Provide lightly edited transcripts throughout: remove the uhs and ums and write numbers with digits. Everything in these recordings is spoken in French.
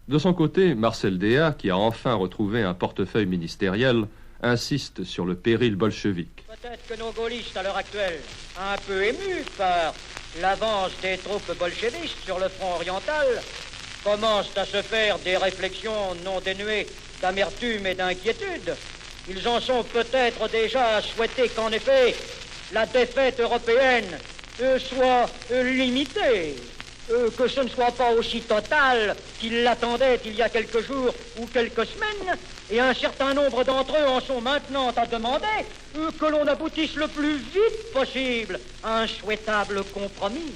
De son côté, Marcel Déat, qui a enfin retrouvé un portefeuille ministériel, insiste sur le péril bolchevique. Peut-être que nos gaullistes, à l'heure actuelle, un peu émus par l'avance des troupes bolchevistes sur le front oriental, commencent à se faire des réflexions non dénuées d'amertume et d'inquiétude. Ils en sont peut-être déjà à souhaiter qu'en effet, la défaite européenne soit limitée, que ce ne soit pas aussi total qu'ils l'attendaient il y a quelques jours ou quelques semaines, et un certain nombre d'entre eux en sont maintenant à demander que l'on aboutisse le plus vite possible à un souhaitable compromis.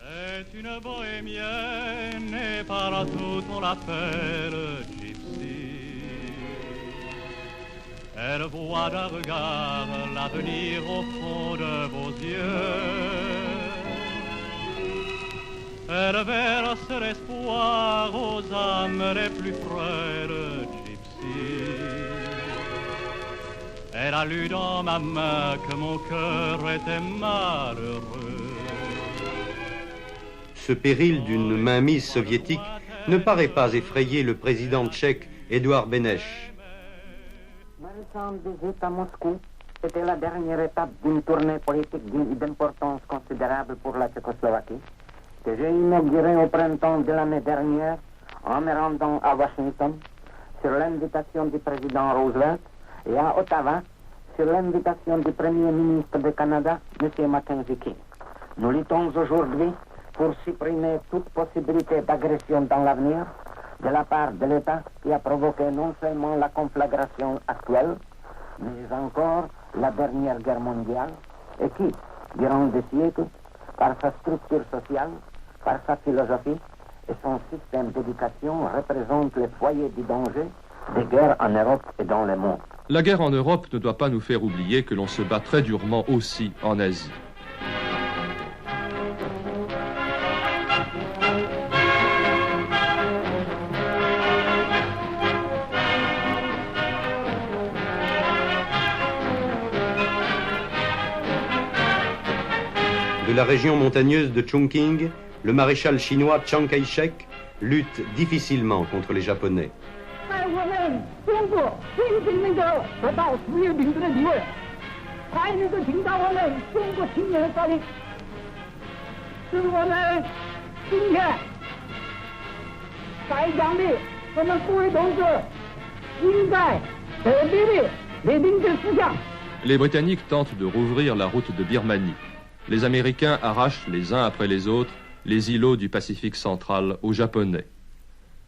C'est une bohémienne et partout on l'appelle Gypsy. Elle voit d'un regard l'avenir au fond de vos yeux. Elle verse l'espoir aux âmes les plus frêles, Gypsy. Elle a lu dans ma main que mon cœur était malheureux. Ce péril d'une mainmise soviétique ne paraît pas effrayer le président tchèque Édouard Beneš. Ma récente visite à Moscou était la dernière étape d'une tournée politique d'importance considérable pour la Tchécoslovaquie, que j'ai inaugurée au printemps de l'année dernière en me rendant à Washington sur l'invitation du président Roosevelt et à Ottawa sur l'invitation du premier ministre du Canada, M. Mackenzie King. Nous luttons aujourd'hui pour supprimer toute possibilité d'agression dans l'avenir de la part de l'État qui a provoqué non seulement la conflagration actuelle, mais encore la dernière guerre mondiale, et qui, durant des siècles, par sa structure sociale, par sa philosophie et son système d'éducation, représente le foyer du danger des guerres en Europe et dans le monde. La guerre en Europe ne doit pas nous faire oublier que l'on se bat très durement aussi en Asie. De la région montagneuse de Chongqing, le maréchal chinois Chiang Kai-shek lutte difficilement contre les Japonais. Les Britanniques tentent de rouvrir la route de Birmanie. Les Américains arrachent les uns après les autres les îlots du Pacifique central aux Japonais.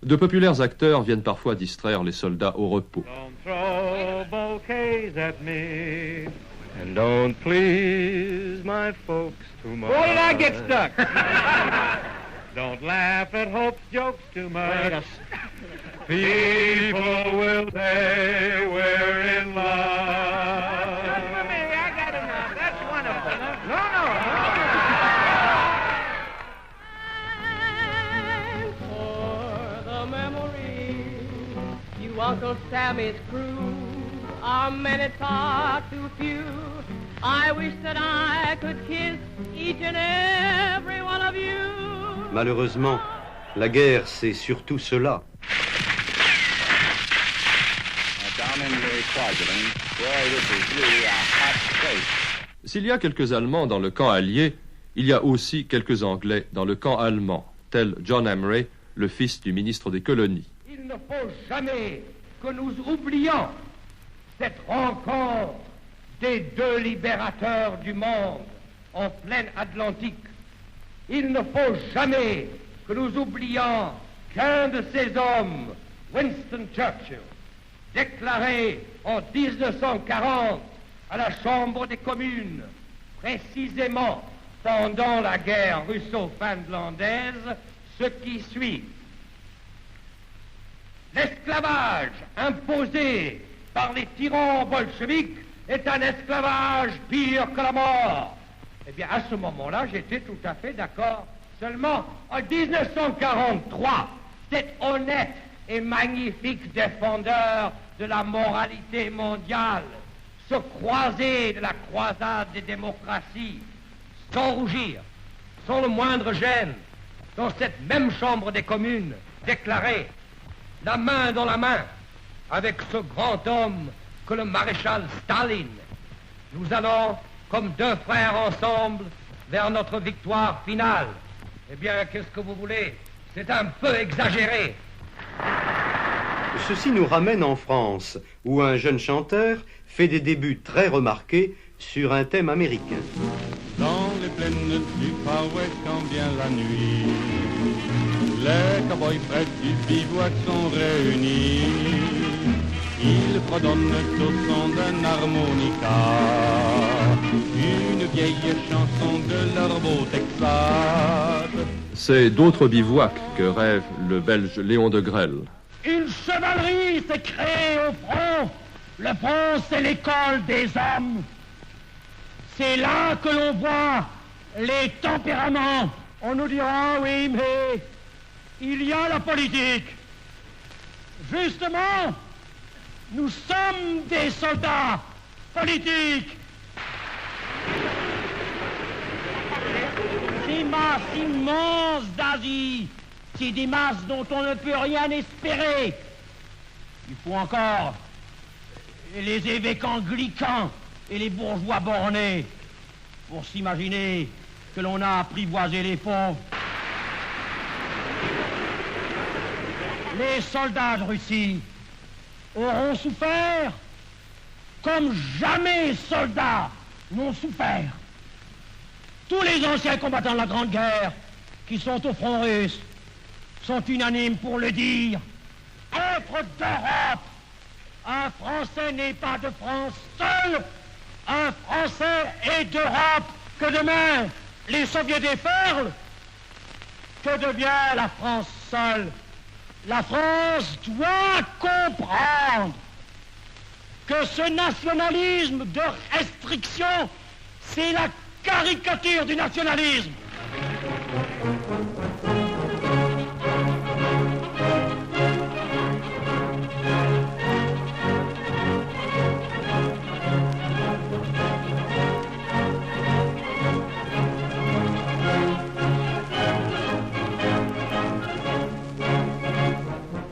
De populaires acteurs viennent parfois distraire les soldats au repos. Don't throw bouquets at me, and don't please my folks too much. Why did I get stuck? Don't laugh at Hope's jokes too much. People will say we're in love. I got enough. That's wonderful. No. For the memory, you Uncle Sammy's crew are many far too few. I wish that I could kiss each and every one of you. Malheureusement, la guerre, c'est surtout cela. S'il y a quelques Allemands dans le camp allié, il y a aussi quelques Anglais dans le camp allemand, tel John Amray, le fils du ministre des colonies. Il ne faut jamais que nous oublions cette rencontre des deux libérateurs du monde en pleine Atlantique. Il ne faut jamais que nous oublions qu'un de ces hommes, Winston Churchill, déclaré en 1940 à la Chambre des communes, précisément pendant la guerre russo-finlandaise, ce qui suit. L'esclavage imposé par les tyrans bolcheviques est un esclavage pire que la mort. Eh bien, à ce moment-là, j'étais tout à fait d'accord. Seulement, en 1943, cet honnête et magnifique défendeur de la moralité mondiale se croisait de la croisade des démocraties, sans rougir, sans le moindre gêne, dans cette même chambre des communes, déclarer, la main dans la main, avec ce grand homme que le maréchal Staline, nous allons, comme deux frères ensemble, vers notre victoire finale. Eh bien, qu'est-ce que vous voulez? C'est un peu exagéré. Ceci nous ramène en France, où un jeune chanteur fait des débuts très remarqués sur un thème américain. Dans les plaines du Far West, quand vient la nuit, les cowboys près du bivouac sont réunis. Ils fredonnent au son d'un harmonica une vieille chanson de leur beau Texas. C'est d'autres bivouacs que rêve le Belge Léon de Grelle. Une chevalerie s'est créée au front. Le front, c'est l'école des hommes. C'est là que l'on voit les tempéraments. On nous dira, oui, mais il y a la politique. Justement, nous sommes des soldats politiques. Ces masses immenses d'Asie, c'est des masses dont on ne peut rien espérer. Il faut encore les évêques anglicans et les bourgeois bornés pour s'imaginer que l'on a apprivoisé les pauvres. Les soldats de Russie auront souffert comme jamais soldats n'ont souffert. Tous les anciens combattants de la Grande Guerre qui sont au front russe sont unanimes pour le dire. Être d'Europe, un Français n'est pas de France seul, un Français est d'Europe. Que demain les soviets déferlent, que devient la France seule? La France doit comprendre que ce nationalisme de restriction, c'est la caricature du nationalisme.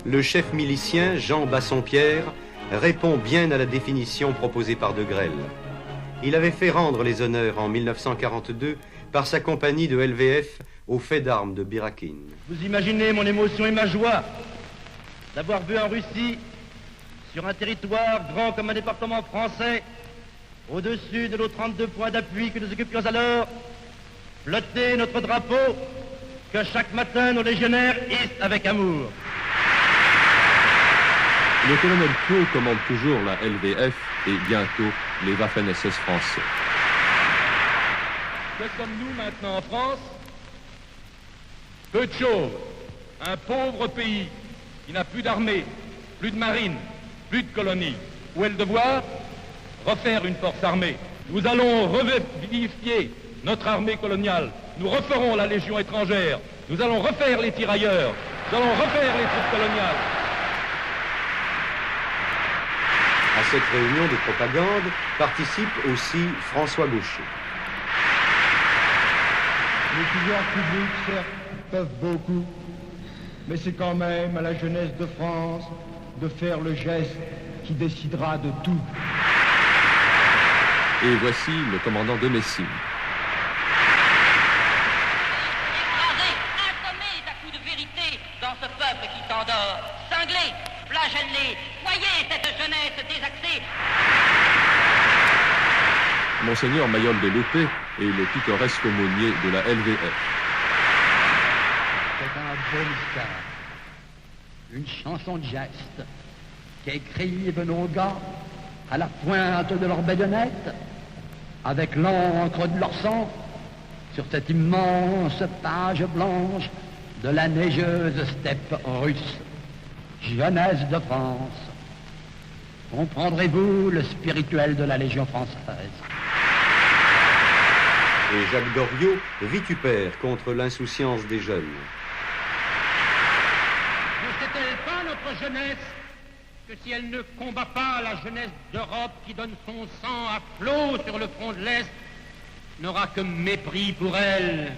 Le chef milicien Jean Bassompierre répond bien à la définition proposée par de Grelle. Il avait fait rendre les honneurs en 1942 par sa compagnie de LVF au fait d'armes de Birakin. Vous imaginez mon émotion et ma joie d'avoir vu en Russie, sur un territoire grand comme un département français, au-dessus de nos 32 points d'appui que nous occupions alors, flotter notre drapeau que chaque matin nos légionnaires hissent avec amour. Le colonel Piot commande toujours la LVF et bientôt les Waffen-SS français. Que sommes-nous maintenant en France? Peu de choses. Un pauvre pays qui n'a plus d'armée, plus de marine, plus de colonies. Où est le devoir? Refaire une force armée. Nous allons revivifier notre armée coloniale. Nous referons la Légion étrangère. Nous allons refaire les tirailleurs. Nous allons refaire les troupes coloniales. À cette réunion de propagande participe aussi François Gaucher. Les pouvoirs publics, certes, peuvent beaucoup, mais c'est quand même à la jeunesse de France de faire le geste qui décidera de tout. Et voici le commandant de Messines. Écrasez, assommez à coups de vérité dans ce peuple qui s'endort. Cinglez, flagellez, voyez cette jeunesse désaxée. Monseigneur Mayol de Lopé est le pittoresque aumônier de la LVF. C'est un beau mystère, une chanson de geste qu'écrivent nos gars à la pointe de leur baïonnette, avec l'encre de leur sang, sur cette immense page blanche de la neigeuse steppe russe. Jeunesse de France, comprendrez-vous le spirituel de la Légion française? Et Jacques Doriot vitupère contre l'insouciance des jeunes. Ne sait-elle pas notre jeunesse que si elle ne combat pas la jeunesse d'Europe qui donne son sang à flot sur le front de l'Est, n'aura que mépris pour elle?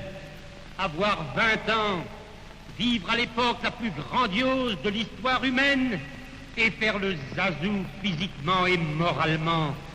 Avoir 20 ans vivre à l'époque la plus grandiose de l'histoire humaine et faire le zazou physiquement et moralement